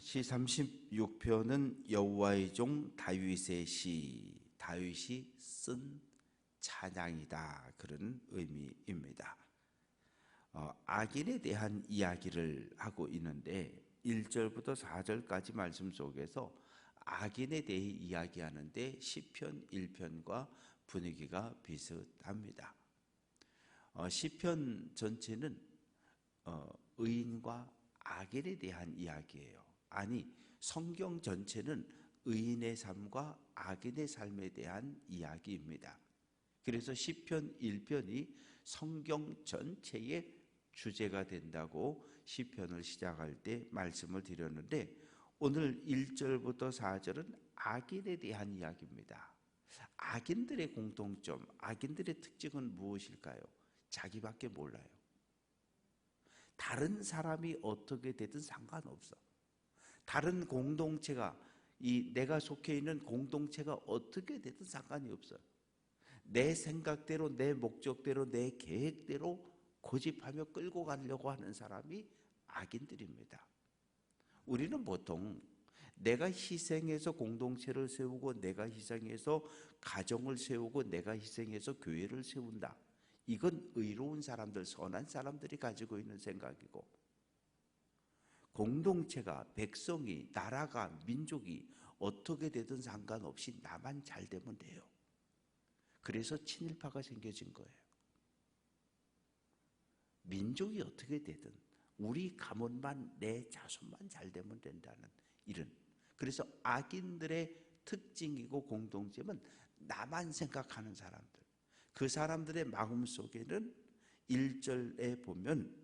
시 36편은 여호와의 종 다윗의 시, 다윗이 쓴 찬양이다, 그런 의미입니다. 악인에 대한 이야기를 하고 있는데 1절부터 4절까지 말씀 속에서 악인에 대해 이야기하는데 시편 1편과 분위기가 비슷합니다. 시편 전체는 의인과 악인에 대한 이야기예요. 아니, 성경 전체는 의인의 삶과 악인의 삶에 대한 이야기입니다. 그래서 시편 1편이 성경 전체의 주제가 된다고 시편을 시작할 때 말씀을 드렸는데, 오늘 1절부터 4절은 악인에 대한 이야기입니다. 악인들의 공통점, 악인들의 특징은 무엇일까요? 자기밖에 몰라요. 다른 사람이 어떻게 되든 상관없어. 다른 공동체가, 내가 속해 있는 공동체가 어떻게 되든 상관이 없어요. 내 생각대로, 내 목적대로, 내 계획대로 고집하며 끌고 가려고 하는 사람이 악인들입니다. 우리는 보통 내가 희생해서 공동체를 세우고, 내가 희생해서 가정을 세우고, 내가 희생해서 교회를 세운다, 이건 의로운 사람들, 선한 사람들이 가지고 있는 생각이고, 공동체가, 백성이, 나라가, 민족이 어떻게 되든 상관없이 나만 잘 되면 돼요. 그래서 친일파가 생겨진 거예요. 민족이 어떻게 되든 우리 가문만, 내 자손만 잘 되면 된다는 이런, 그래서 악인들의 특징이고 공통점은 나만 생각하는 사람들. 그 사람들의 마음 속에는 1절에 보면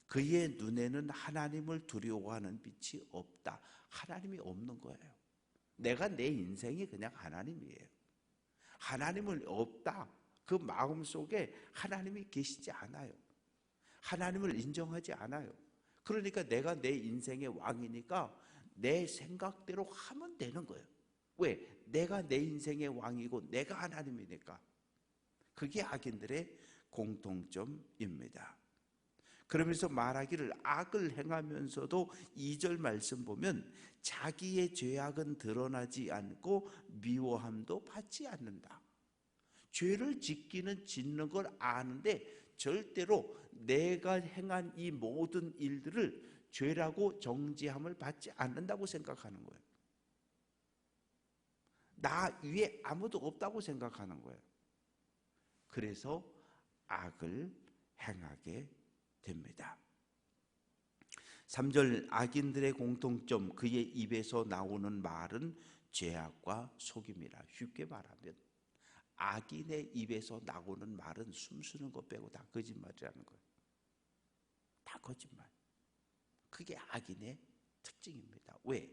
그의 눈에는 하나님을 두려워하는 빛이 없다. 하나님이 없는 거예요. 내가, 내 인생이 그냥 하나님이에요. 하나님을 없다. 그 마음 속에 하나님이 계시지 않아요. 하나님을 인정하지 않아요. 그러니까 내가 내 인생의 왕이니까 내 생각대로 하면 되는 거예요. 왜? 내가 내 인생의 왕이고 내가 하나님이니까. 그게 악인들의 공통점입니다. 그러면서 말하기를, 악을 행하면서도 2절 말씀 보면 자기의 죄악은 드러나지 않고 미워함도 받지 않는다. 죄를 짓는 걸 아는데 절대로 내가 행한 이 모든 일들을 죄라고 정죄함을 받지 않는다고 생각하는 거예요. 나 위에 아무도 없다고 생각하는 거예요. 그래서 악을 행하게 됩니다. 3절, 악인들의 공통점, 그의 입에서 나오는 말은 죄악과 속임이라. 쉽게 말하면 악인의 입에서 나오는 말은 숨쉬는 것 빼고 다 거짓말이라는 거예요. 다 거짓말. 그게 악인의 특징입니다. 왜?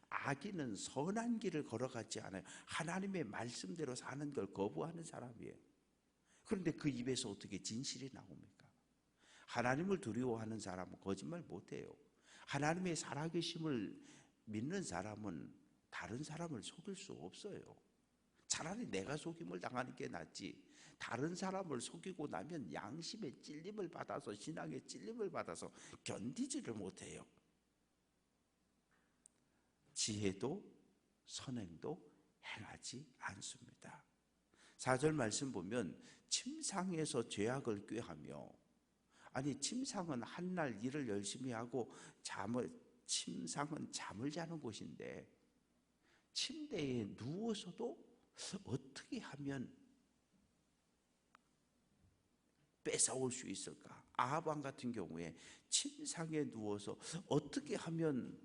악인은 선한 길을 걸어가지 않아요. 하나님의 말씀대로 사는 걸 거부하는 사람이에요. 그런데 그 입에서 어떻게 진실이 나옵니까? 하나님을 두려워하는 사람은 거짓말 못해요. 하나님의 살아계심을 믿는 사람은 다른 사람을 속일 수 없어요. 차라리 내가 속임을 당하는 게 낫지, 다른 사람을 속이고 나면 양심의 찔림을 받아서, 신앙의 찔림을 받아서 견디지를 못해요. 지혜도 선행도 행하지 않습니다. 4절 말씀 보면 침상에서 죄악을 꾀하며, 아니, 침상은 한날 일을 열심히 하고 침상은 잠을 자는 곳인데 침대에 누워서도 어떻게 하면 뺏어올 수 있을까? 아합 왕 같은 경우에 침상에 누워서 어떻게 하면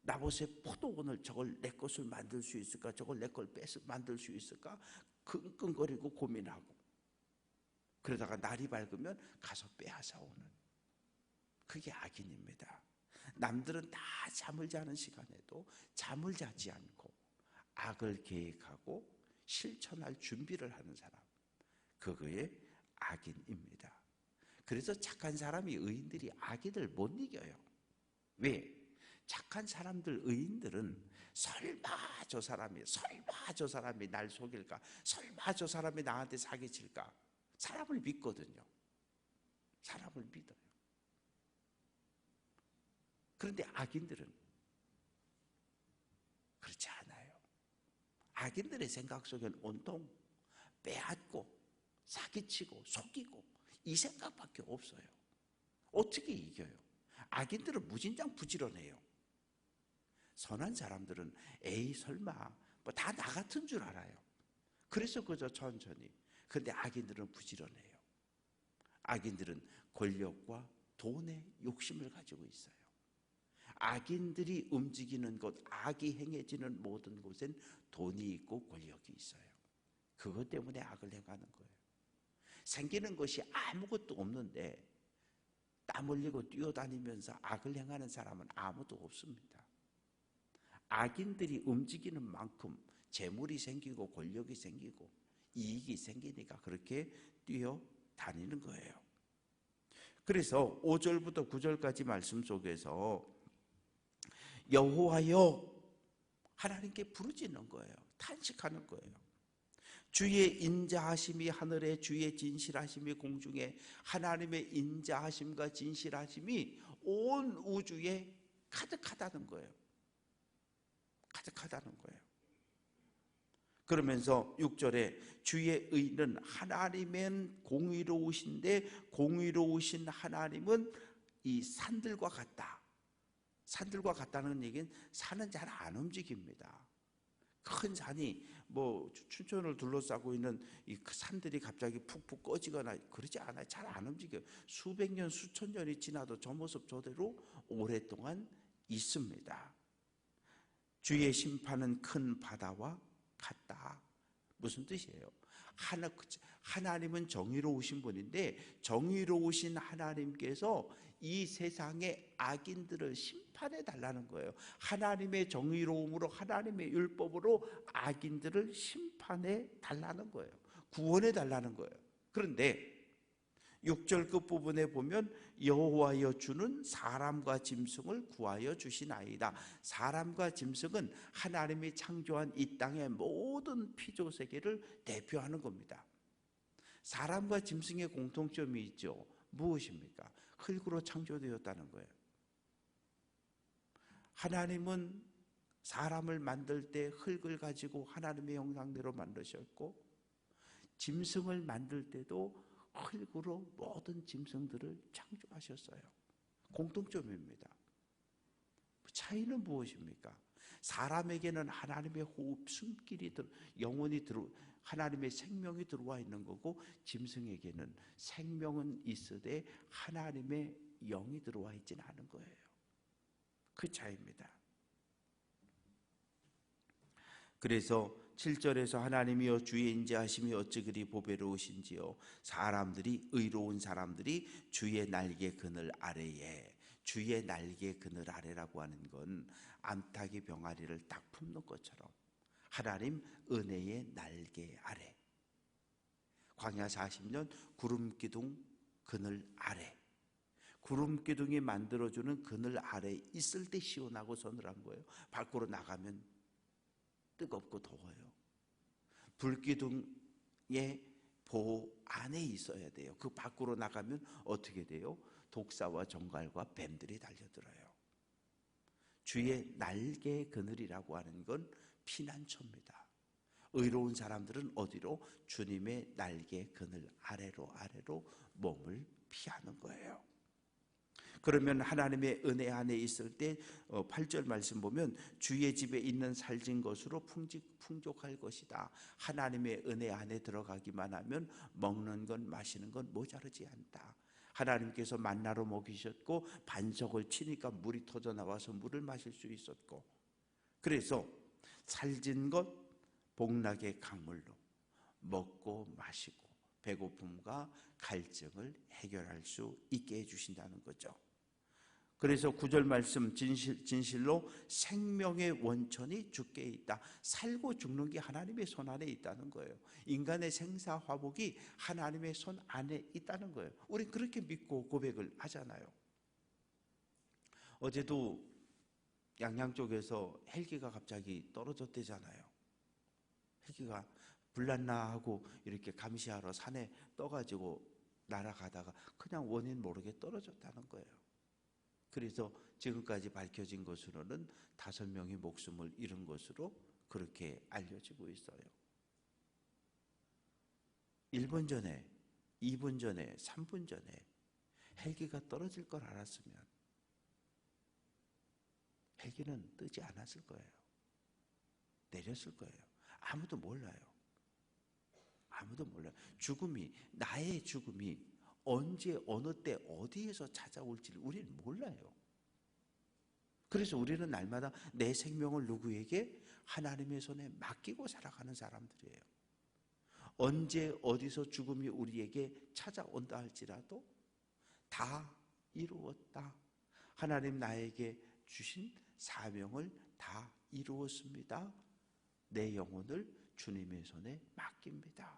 나봇의 포도원을, 저걸 내 것을 만들 수 있을까? 저걸 내 걸 만들 수 있을까? 끙끙거리고 고민하고, 그러다가 날이 밝으면 가서 빼앗아 오는, 그게 악인입니다. 남들은 다 잠을 자는 시간에도 잠을 자지 않고 악을 계획하고 실천할 준비를 하는 사람, 그거의 악인입니다. 그래서 착한 사람이, 의인들이 악인을 못 이겨요. 왜? 착한 사람들, 의인들은 설마 저 사람이 날 속일까? 설마 저 사람이 나한테 사기칠까? 사람을 믿거든요. 사람을 믿어요. 그런데 악인들은 그렇지 않아요. 악인들의 생각 속에는 온통 빼앗고 사기치고 속이고 이 생각밖에 없어요. 어떻게 이겨요? 악인들은 무진장 부지런해요. 선한 사람들은 에이 설마 뭐 다 나 같은 줄 알아요. 그래서 그저 천천히. 그런데 악인들은 부지런해요. 악인들은 권력과 돈의 욕심을 가지고 있어요. 악인들이 움직이는 곳, 악이 행해지는 모든 곳엔 돈이 있고 권력이 있어요. 그것 때문에 악을 행하는 거예요. 생기는 것이 아무것도 없는데 땀 흘리고 뛰어다니면서 악을 행하는 사람은 아무도 없습니다. 악인들이 움직이는 만큼 재물이 생기고 권력이 생기고 이익이 생기니까 그렇게 뛰어다니는 거예요. 그래서 5절부터 9절까지 말씀 속에서 여호와여 하나님께 부르짖는 거예요. 탄식하는 거예요. 주의 인자하심이 하늘에, 주의 진실하심이 공중에, 하나님의 인자하심과 진실하심이 온 우주에 가득하다는 거예요. 가득하다는 거예요. 그러면서 6절에 주의 의는 하나님은 공의로우신데 공의로우신 하나님은 이 산들과 같다. 산들과 같다는 얘기는 산은 잘 안 움직입니다. 큰 산이 뭐 춘천을 둘러싸고 있는 이 산들이 갑자기 푹푹 꺼지거나 그러지 않아요. 잘 안 움직여요. 수백 년, 수천 년이 지나도 저 모습 저대로 오랫동안 있습니다. 주의 심판은 큰 바다와 같다. 무슨 뜻이에요? 하나님은 정의로우신 분인데 정의로우신 하나님께서 이 세상의 악인들을 심판해 달라는 거예요. 하나님의 정의로움으로 하나님의 율법으로 악인들을 심판해 달라는 거예요. 구원해 달라는 거예요. 그런데 6절 끝부분에 보면 여호와여 주는 사람과 짐승을 구하여 주시나이다. 사람과 짐승은 하나님이 창조한 이 땅의 모든 피조세계를 대표하는 겁니다. 사람과 짐승의 공통점이 있죠. 무엇입니까? 흙으로 창조되었다는 거예요. 하나님은 사람을 만들 때 흙을 가지고 하나님의 형상대로 만드셨고 짐승을 만들 때도 흙으로 모든 짐승들을 창조하셨어요. 공통점입니다. 차이는 무엇입니까? 사람에게는 하나님의 호흡, 숨길이 영혼이 하나님의 생명이 들어와 있는 거고 짐승에게는 생명은 있으되 하나님의 영이 들어와 있지는 않은 거예요. 그 차이입니다. 그래서 7절에서 하나님이여 주의 인자하심이 어찌 그리 보배로우신지요. 사람들이 의로운 사람들이 주의 날개 그늘 아래에, 주의 날개 그늘 아래라고 하는 건 암탉이 병아리를 딱 품는 것처럼 하나님 은혜의 날개 아래, 광야 40년 구름기둥 그늘 아래, 구름기둥이 만들어주는 그늘 아래 있을 때 시원하고 서늘한 거예요. 밖으로 나가면 뜨겁고 더워요. 불기둥의 보호 안에 있어야 돼요. 그 밖으로 나가면 어떻게 돼요? 독사와 정갈과 뱀들이 달려들어요. 주의 날개 그늘이라고 하는 건 피난처입니다. 의로운 사람들은 어디로? 주님의 날개 그늘 아래로 몸을 피하는 거예요. 그러면 하나님의 은혜 안에 있을 때 8절 말씀 보면 주의 집에 있는 살진 것으로 풍족할 것이다. 하나님의 은혜 안에 들어가기만 하면 먹는 건 마시는 건 모자르지 않다. 하나님께서 만나로 먹이셨고 반석을 치니까 물이 터져 나와서 물을 마실 수 있었고, 그래서 살진 것 복락의 강물로 먹고 마시고 배고픔과 갈증을 해결할 수 있게 해주신다는 거죠. 그래서 9절 말씀 진실로 생명의 원천이 주께 있다. 살고 죽는 게 하나님의 손 안에 있다는 거예요. 인간의 생사화복이 하나님의 손 안에 있다는 거예요. 우린 그렇게 믿고 고백을 하잖아요. 어제도 양양 쪽에서 헬기가 갑자기 떨어졌대잖아요. 헬기가 불났나 하고 이렇게 감시하러 산에 떠가지고 날아가다가 그냥 원인 모르게 떨어졌다는 거예요. 그래서 지금까지 밝혀진 것으로는 5명이 목숨을 잃은 것으로 그렇게 알려지고 있어요. 1분 전에, 2분 전에, 3분 전에 헬기가 떨어질 걸 알았으면 헬기는 뜨지 않았을 거예요. 내렸을 거예요. 아무도 몰라요. 아무도 몰라요. 나의 죽음이 언제, 어느 때, 어디에서 찾아올지를 우리는 몰라요. 그래서 우리는 날마다 내 생명을 누구에게? 하나님의 손에 맡기고 살아가는 사람들이에요. 언제 어디서 죽음이 우리에게 찾아온다 할지라도 다 이루었다. 하나님 나에게 주신 사명을 다 이루었습니다. 내 영혼을 주님의 손에 맡깁니다.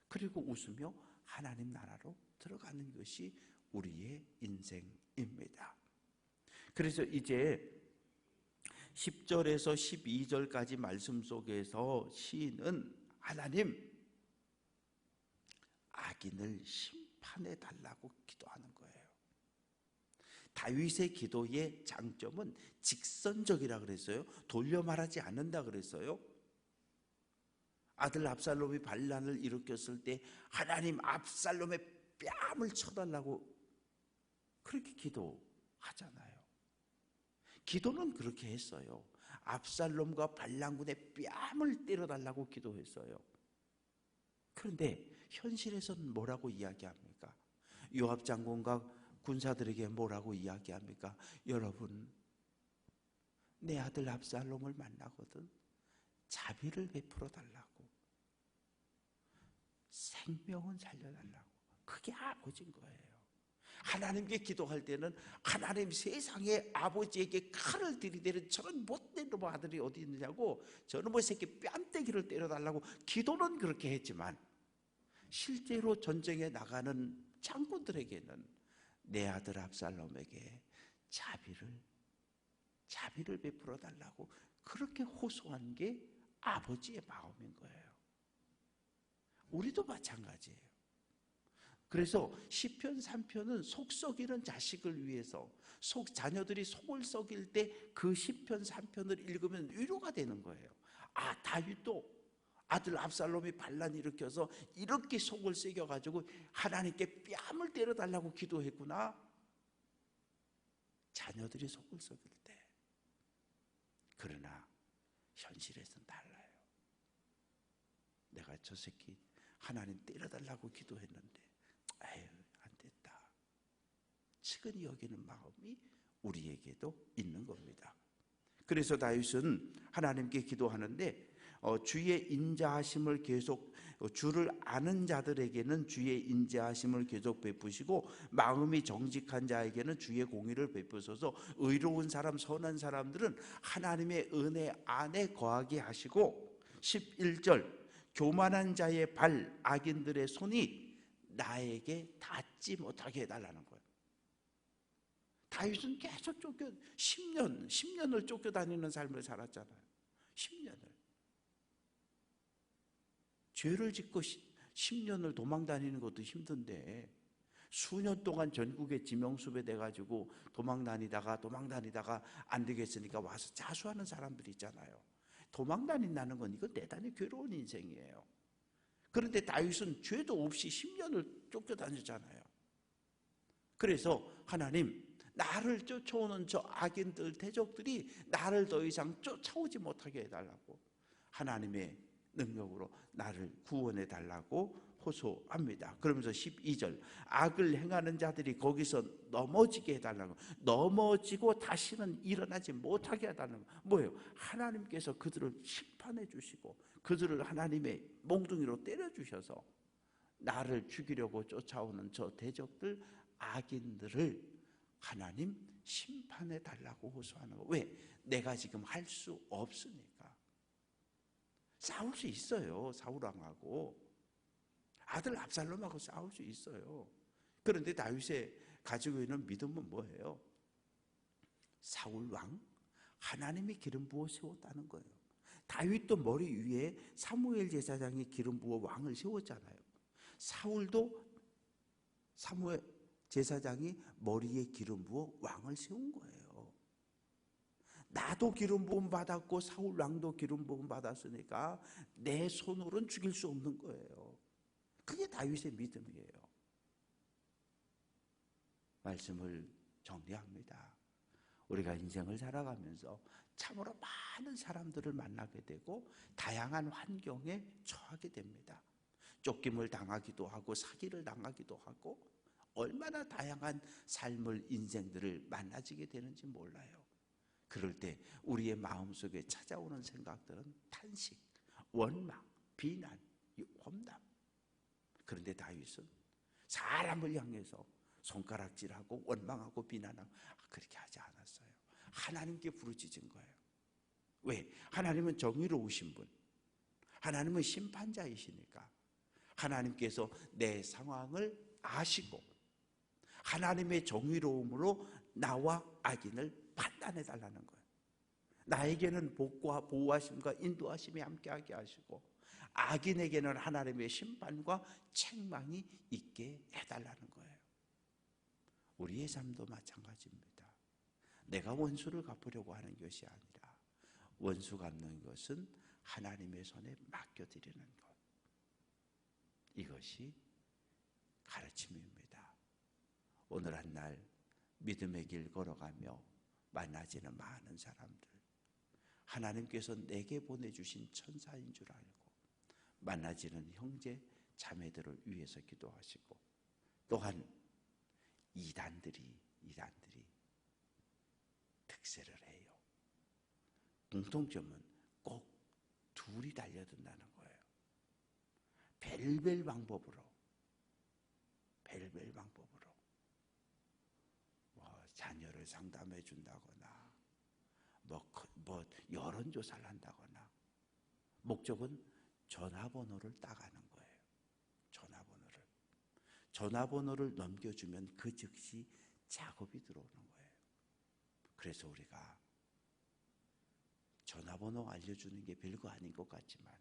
그리고 웃으며 하나님 나라로 들어가는 것이 우리의 인생입니다. 그래서 이제 10절에서 12절까지 말씀 속에서 시인은 하나님 악인을 심판해 달라고 기도하는 거예요. 다윗의 기도의 장점은 직선적이라 그랬어요. 돌려 말하지 않는다 그랬어요. 아들 압살롬이 반란을 일으켰을 때 하나님 압살롬의 뺨을 쳐달라고 그렇게 기도하잖아요. 기도는 그렇게 했어요. 압살롬과 반란군의 뺨을 때려달라고 기도했어요. 그런데 현실에서는 뭐라고 이야기합니까? 요압 장군과 군사들에게 뭐라고 이야기합니까? 여러분, 내 아들 압살롬을 만나거든 자비를 베풀어 달라고, 생명은 살려달라고. 그게 아버지인 거예요. 하나님께 기도할 때는 하나님, 세상에 아버지에게 칼을 들이대는 저런 못된 놈의 아들이 어디 있느냐고, 저놈의 새끼 뺨때기를 때려달라고 기도는 그렇게 했지만 실제로 전쟁에 나가는 장군들에게는 내 아들 압살롬에게 자비를 베풀어 달라고 그렇게 호소한 게 아버지의 마음인 거예요. 우리도 마찬가지예요. 그래서 시편 3편은 속 썩이는 자식을 위해서, 자녀들이 속을 썩일 때 그 시편 3편을 읽으면 위로가 되는 거예요. 아, 다윗도 아들 압살롬이 반란 일으켜서 이렇게 속을 새겨가지고 하나님께 뺨을 때려달라고 기도했구나. 자녀들이 속을 썩일 때. 그러나 현실에서는 달라요. 내가 저 새끼 하나님 때려달라고 기도했는데 아유, 안 됐다. 측은히 여기는 마음이 우리에게도 있는 겁니다. 그래서 다윗은 하나님께 기도하는데 주의 인자하심을 계속, 주를 아는 자들에게는 주의 인자하심을 계속 베푸시고 마음이 정직한 자에게는 주의 공의를 베푸소서. 의로운 사람, 선한 사람들은 하나님의 은혜 안에 거하게 하시고, 11절 교만한 자의 발, 악인들의 손이 나에게 닿지 못하게 해달라는 거예요. 다윗은 계속 10년을 쫓겨다니는 삶을 살았잖아요. 10년을. 죄를 짓고 10년을 도망다니는 것도 힘든데 수년 동안 전국에 지명수배 돼가지고 도망다니다가 안 되겠으니까 와서 자수하는 사람들이 있잖아요. 도망다닌다는 건 이건 대단히 괴로운 인생이에요. 그런데 다윗은 죄도 없이 10년을 쫓겨다녔잖아요. 그래서 하나님, 나를 쫓아오는 저 악인들, 대적들이 나를 더 이상 쫓아오지 못하게 해달라고 하나님의 능력으로 나를 구원해 달라고 호소합니다. 그러면서 12절 악을 행하는 자들이 거기서 넘어지게 해달라고, 넘어지고 다시는 일어나지 못하게 해달라고. 뭐예요? 하나님께서 그들을 심판해 주시고 그들을 하나님의 몽둥이로 때려 주셔서 나를 죽이려고 쫓아오는 저 대적들, 악인들을 하나님 심판해 달라고 호소하는 거. 왜? 내가 지금 할 수 없으니까. 싸울 수 있어요. 사울왕하고 아들 압살롬하고 싸울 수 있어요. 그런데 다윗이 가지고 있는 믿음은 뭐예요? 사울왕, 하나님이 기름 부어 세웠다는 거예요. 다윗도 머리 위에 사무엘 제사장이 기름 부어 왕을 세웠잖아요. 사울도 제사장이 머리에 기름 부어 왕을 세운 거예요. 나도 기름 부음 받았고 사울 왕도 기름 부음 받았으니까 내 손으로는 죽일 수 없는 거예요. 그게 다윗의 믿음이에요. 말씀을 정리합니다. 우리가 인생을 살아가면서 참으로 많은 사람들을 만나게 되고 다양한 환경에 처하게 됩니다. 쫓김을 당하기도 하고 사기를 당하기도 하고 얼마나 다양한 삶을 인생들을 만나지게 되는지 몰라요. 그럴 때 우리의 마음속에 찾아오는 생각들은 탄식, 원망, 비난, 험담. 그런데 다윗은 사람을 향해서 손가락질하고 원망하고 비난하고 그렇게 하지 않았어요. 하나님께 부르짖은 거예요. 왜? 하나님은 정의로우신 분, 하나님은 심판자이시니까 하나님께서 내 상황을 아시고 하나님의 정의로움으로 나와 악인을 판단해 달라는 거예요. 나에게는 복과 보호하심과 인도하심이 함께하게 하시고 악인에게는 하나님의 심판과 책망이 있게 해달라는 거예요. 우리의 삶도 마찬가지입니다. 내가 원수를 갚으려고 하는 것이 아니라 원수 갚는 것은 하나님의 손에 맡겨드리는 것. 이것이 가르침입니다. 오늘 한 날 믿음의 길 걸어가며 만나지는 많은 사람들, 하나님께서 내게 보내주신 천사인 줄 알고 만나지는 형제 자매들을 위해서 기도하시고, 또한 이단들이 특세를 해요. 공통점은 꼭 둘이 달려든다는 거예요. 별별 방법으로 자녀를 상담해 준다거나 뭐 여론조사를 한다거나, 목적은 전화번호를 따가는 거예요. 전화번호를 넘겨주면 그 즉시 작업이 들어오는 거예요. 그래서 우리가 전화번호 알려주는 게 별거 아닌 것 같지만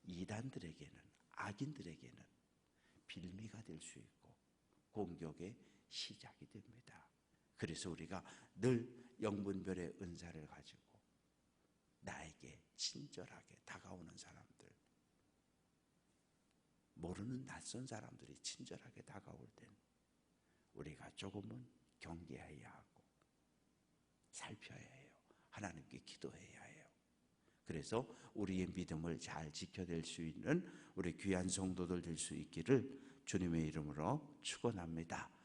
이단들에게는, 악인들에게는 빌미가 될 수 있고 공격의 시작이 됩니다. 그래서 우리가 늘 영분별의 은사를 가지고 나에게 친절하게 다가오는 사람들, 모르는 낯선 사람들이 친절하게 다가올 땐 우리가 조금은 경계해야 하고 살펴야 해요. 하나님께 기도해야 해요. 그래서 우리의 믿음을 잘 지켜낼 수 있는 우리 귀한 성도들 될 수 있기를 주님의 이름으로 축원합니다.